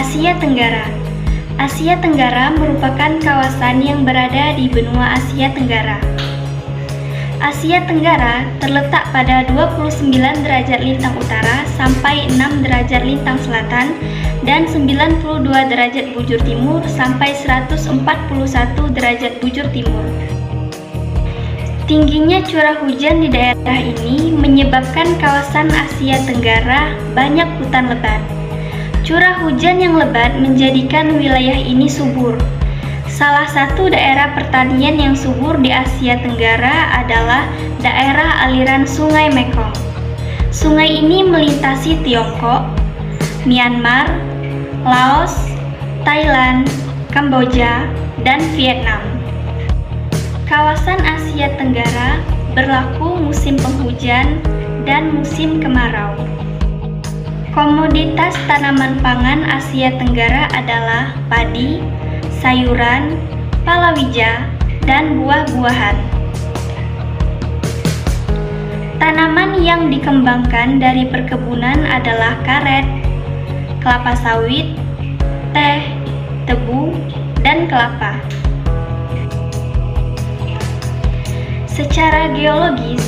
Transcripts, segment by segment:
Asia Tenggara. Asia Tenggara merupakan kawasan yang berada di benua Asia Tenggara. Asia Tenggara terletak pada 29 derajat lintang utara sampai 6 derajat lintang selatan dan 92 derajat bujur timur sampai 141 derajat bujur timur. Tingginya curah hujan di daerah ini menyebabkan kawasan Asia Tenggara banyak hutan lebat. Curah hujan yang lebat menjadikan wilayah ini subur. Salah satu daerah pertanian yang subur di Asia Tenggara adalah daerah aliran Sungai Mekong. Sungai ini melintasi Tiongkok, Myanmar, Laos, Thailand, Kamboja, dan Vietnam. Kawasan Asia Tenggara berlaku musim penghujan dan musim kemarau. Komoditas tanaman pangan Asia Tenggara adalah padi, sayuran, palawija, dan buah-buahan. Tanaman yang dikembangkan dari perkebunan adalah karet, kelapa sawit, teh, tebu, dan kelapa. Secara geologis,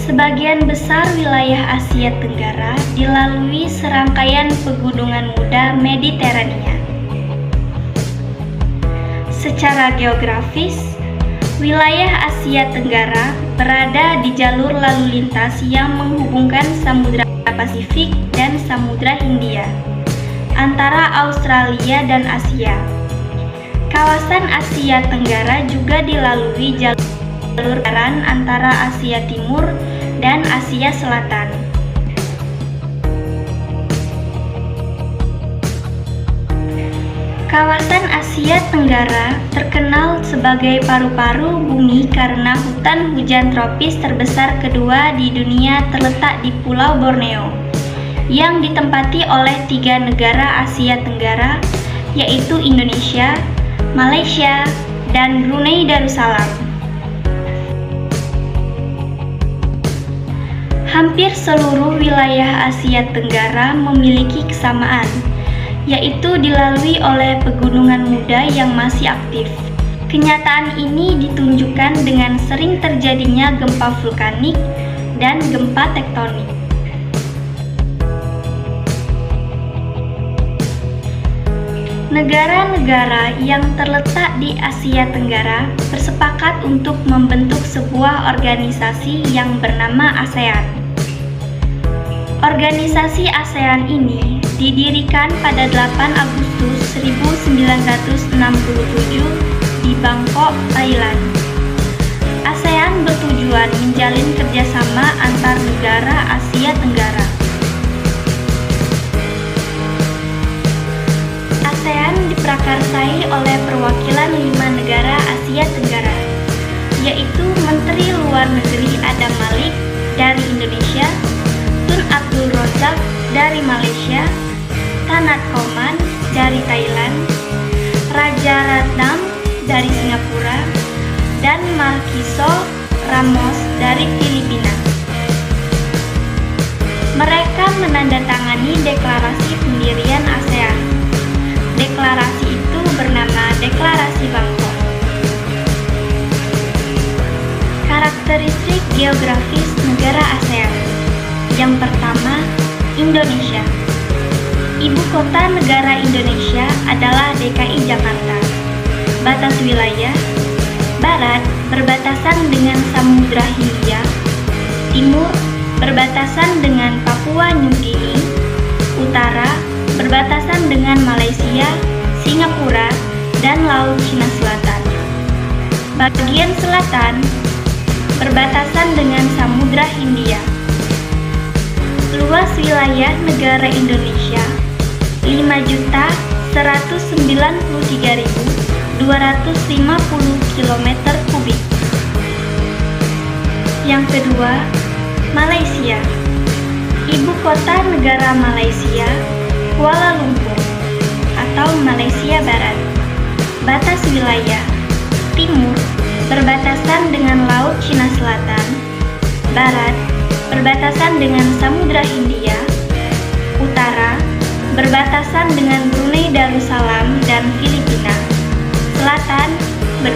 sebagian besar wilayah Asia Tenggara dilalui serangkaian pegunungan muda Mediterania. Secara geografis, wilayah Asia Tenggara berada di jalur lalu lintas yang menghubungkan Samudra Pasifik dan Samudra Hindia antara Australia dan Asia. Kawasan Asia Tenggara juga dilalui jalur antara Asia Timur dan Asia Selatan. Kawasan Asia Tenggara terkenal sebagai paru-paru bumi karena hutan hujan tropis terbesar kedua di dunia terletak di Pulau Borneo, yang ditempati oleh 3 negara Asia Tenggara, yaitu Indonesia, Malaysia, dan Brunei Darussalam. Hampir seluruh wilayah Asia Tenggara memiliki kesamaan, yaitu dilalui oleh pegunungan muda yang masih aktif. Kenyataan ini ditunjukkan dengan sering terjadinya gempa vulkanik dan gempa tektonik. Negara-negara yang terletak di Asia Tenggara bersepakat untuk membentuk sebuah organisasi yang bernama ASEAN. Organisasi ASEAN ini didirikan pada 8 Agustus 1967 di Bangkok, Thailand. ASEAN bertujuan menjalin kerjasama antar negara Asia Tenggara. ASEAN diprakarsai oleh perwakilan 5 negara Asia Tenggara, yaitu Menteri Luar Negeri Adam Malik dari Indonesia, Tun Abdul Razak dari Malaysia, Tanat Koman dari Thailand, Raja Ratnam dari Singapura, dan Marquisol Ramos dari Filipina. Mereka menandatangani deklarasi pendirian ASEAN. Deklarasi itu bernama Deklarasi Bangkok. Karakteristik geografis negara ASEAN. Yang pertama, Indonesia. Ibu kota negara Indonesia adalah DKI Jakarta. Batas wilayah: Barat berbatasan dengan Samudra Hindia, Timur berbatasan dengan Papua New Guinea, Utara berbatasan dengan Malaysia, Singapura, dan Laut Cina Selatan. Bagian selatan berbatasan dengan Samudra Hindia. Luas wilayah negara Indonesia 5.193.250 km². Yang kedua, Malaysia. Ibu kota negara Malaysia, Kuala Lumpur atau Malaysia Barat. Batas wilayah: Timur berbatasan dengan Laut Cina Selatan, Barat berbatasan dengan Samudra Hindia, Utara berbatasan dengan Brunei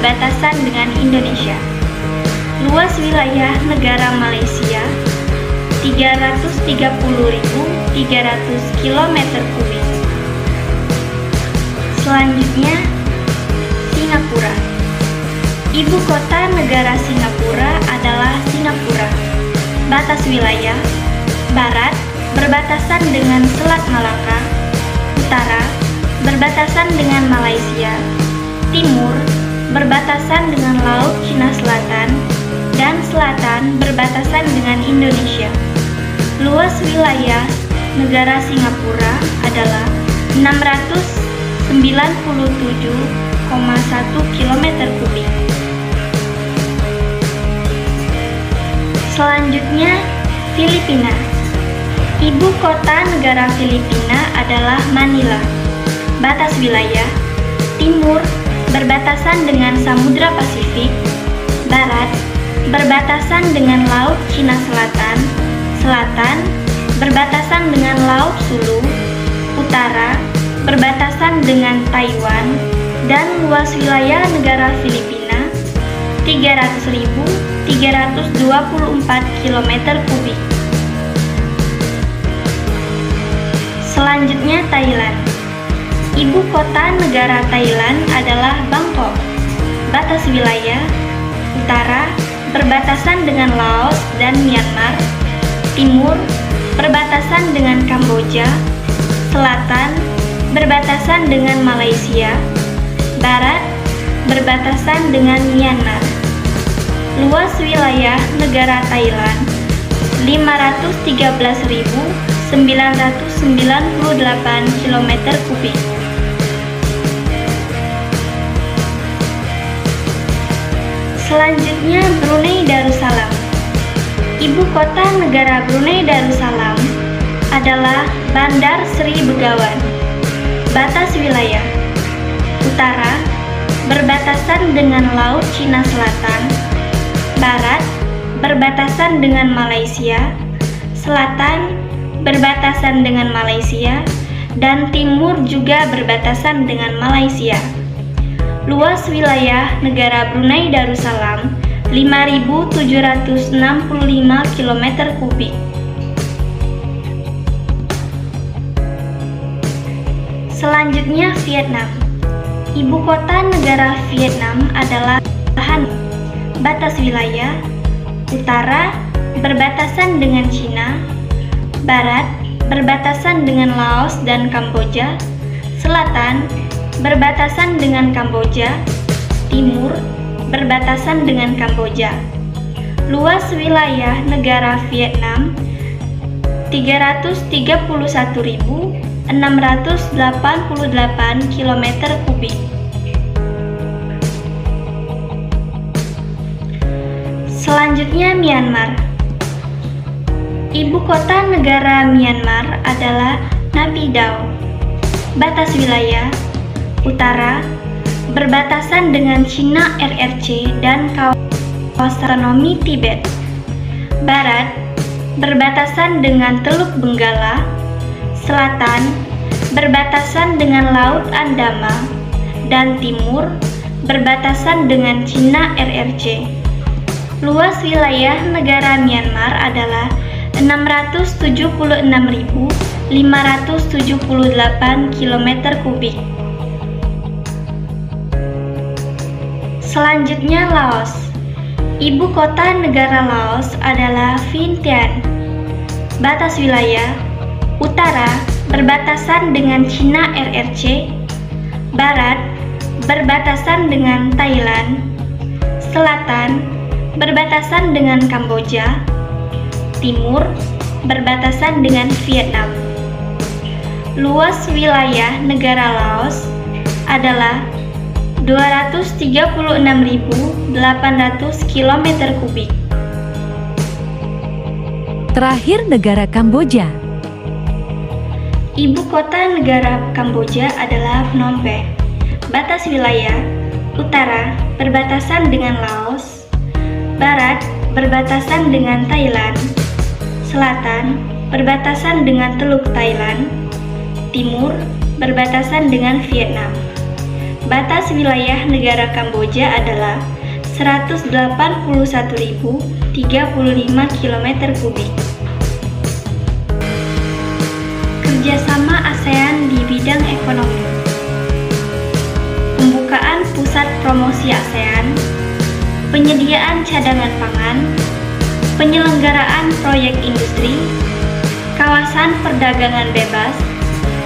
berbatasan dengan Indonesia. Luas wilayah negara Malaysia 330.300 km². Selanjutnya, Singapura. Ibu kota negara Singapura adalah Singapura. Batas wilayah: barat berbatasan dengan Selat Malaka, utara berbatasan dengan Malaysia, timur berbatasan dengan Laut Cina Selatan, dan selatan berbatasan dengan Indonesia. Luas wilayah negara Singapura adalah 697,1 km². Selanjutnya, Filipina. Ibu kota negara Filipina adalah Manila. Batas wilayah: timur berbatasan dengan Samudra Pasifik, barat berbatasan dengan Laut Cina Selatan, selatan berbatasan dengan Laut Sulu, utara berbatasan dengan Taiwan, dan luas wilayah negara Filipina 300.324 km². Selanjutnya, Thailand. Ibu kota negara Thailand adalah Bangkok. Batas wilayah: utara berbatasan dengan Laos dan Myanmar, timur berbatasan dengan Kamboja, selatan berbatasan dengan Malaysia, barat berbatasan dengan Myanmar. Luas wilayah negara Thailand 513.998 km². Selanjutnya, Brunei Darussalam. Ibu kota negara Brunei Darussalam adalah Bandar Sri Begawan. Batas wilayah: utara berbatasan dengan Laut Cina Selatan, barat berbatasan dengan Malaysia, selatan berbatasan dengan Malaysia, dan timur juga berbatasan dengan Malaysia. Luas wilayah negara Brunei Darussalam 5.765 km². Selanjutnya, Vietnam. Ibu kota negara Vietnam adalah Hanoi. Batas wilayah: utara berbatasan dengan Cina, barat berbatasan dengan Laos dan Kamboja, selatan berbatasan dengan Kamboja, timur berbatasan dengan Kamboja. Luas wilayah negara Vietnam 331.688 km². Selanjutnya, Myanmar. Ibu kota negara Myanmar adalah Naypyidaw. Batas wilayah: utara berbatasan dengan Cina RRC dan kawasan otonomi Tibet, barat berbatasan dengan Teluk Benggala, selatan berbatasan dengan Laut Andama, dan timur berbatasan dengan Cina RRC. Luas wilayah negara Myanmar adalah 676.578 km². Selanjutnya, Laos. Ibu kota negara Laos adalah Vientiane. Batas wilayah: utara berbatasan dengan Cina RRC, barat berbatasan dengan Thailand, selatan berbatasan dengan Kamboja, timur berbatasan dengan Vietnam. Luas wilayah negara Laos adalah 236.800 km². Terakhir, negara Kamboja. Ibu kota negara Kamboja adalah Phnom Penh. Batas wilayah: utara berbatasan dengan Laos, barat berbatasan dengan Thailand, selatan berbatasan dengan Teluk Thailand, timur berbatasan dengan Vietnam. batas wilayah negara Kamboja adalah 181.035 km kubik. Kerjasama ASEAN di bidang ekonomi. Pembukaan pusat promosi ASEAN, penyediaan cadangan pangan, penyelenggaraan proyek industri, kawasan perdagangan bebas,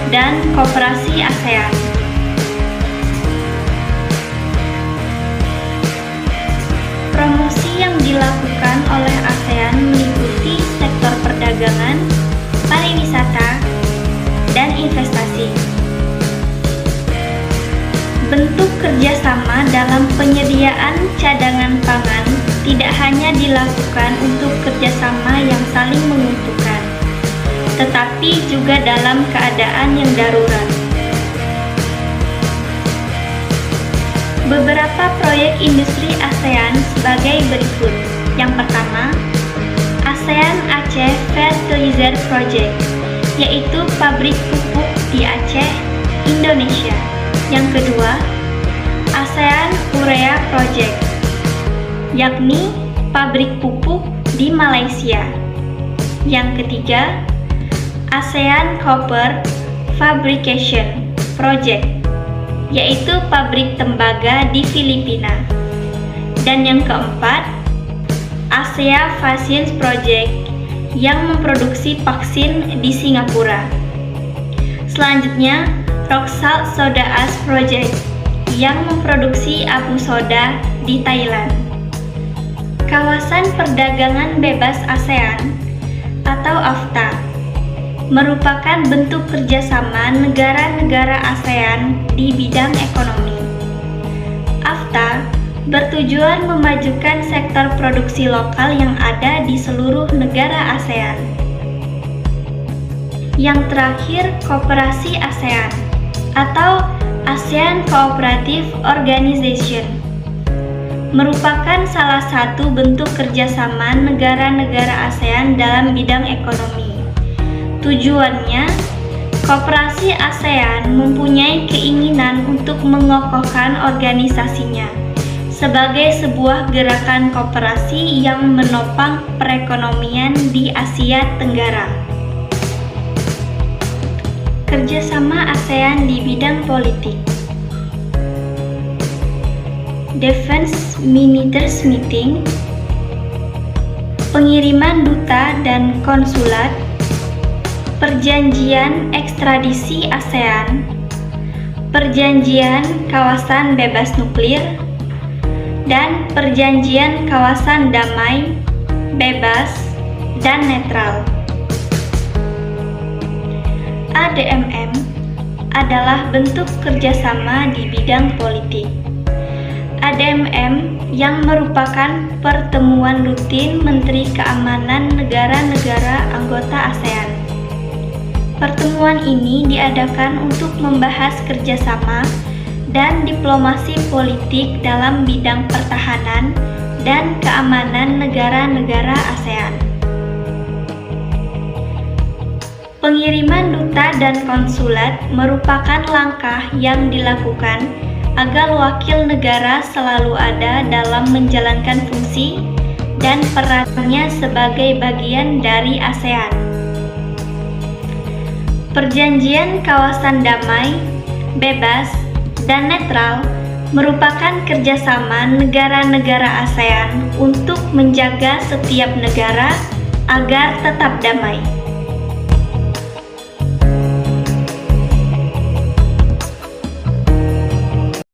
dan koperasi ASEAN. Promosi yang dilakukan oleh ASEAN meliputi sektor perdagangan, pariwisata, dan investasi. Bentuk kerjasama dalam penyediaan cadangan pangan tidak hanya dilakukan untuk kerjasama yang saling menguntungkan, tetapi juga dalam keadaan yang darurat. Beberapa proyek industri ASEAN sebagai berikut. Yang pertama, ASEAN Aceh Fertilizer Project, yaitu pabrik pupuk di Aceh, Indonesia. Yang kedua, ASEAN Urea Project, yakni pabrik pupuk di Malaysia. Yang ketiga, ASEAN Copper Fabrication Project, yaitu pabrik tembaga di Filipina. Dan yang keempat, ASEA Vaccines Project yang memproduksi vaksin di Singapura. Selanjutnya, Rock Salt Soda Ash Project yang memproduksi abu soda di Thailand. Kawasan Perdagangan Bebas ASEAN atau AFTA merupakan bentuk kerjasama negara-negara ASEAN di bidang ekonomi. AFTA bertujuan memajukan sektor produksi lokal yang ada di seluruh negara ASEAN. Yang terakhir, Koperasi ASEAN atau ASEAN Cooperative Organization merupakan salah satu bentuk kerjasama negara-negara ASEAN dalam bidang ekonomi. Tujuannya, Koperasi ASEAN mempunyai keinginan untuk mengokohkan organisasinya sebagai sebuah gerakan koperasi yang menopang perekonomian di Asia Tenggara. Kerjasama ASEAN di bidang politik. Defense Ministers Meeting, pengiriman duta dan konsulat, perjanjian ekstradisi ASEAN, perjanjian kawasan bebas nuklir, dan perjanjian kawasan damai, bebas, dan netral. ADMM adalah bentuk kerjasama di bidang politik. ADMM yang merupakan pertemuan rutin Menteri Keamanan negara-negara anggota ASEAN. Pertemuan ini diadakan untuk membahas kerjasama dan diplomasi politik dalam bidang pertahanan dan keamanan negara-negara ASEAN. Pengiriman duta dan konsulat merupakan langkah yang dilakukan agar wakil negara selalu ada dalam menjalankan fungsi dan perannya sebagai bagian dari ASEAN. Perjanjian kawasan damai, bebas, dan netral merupakan kerjasama negara-negara ASEAN untuk menjaga setiap negara agar tetap damai.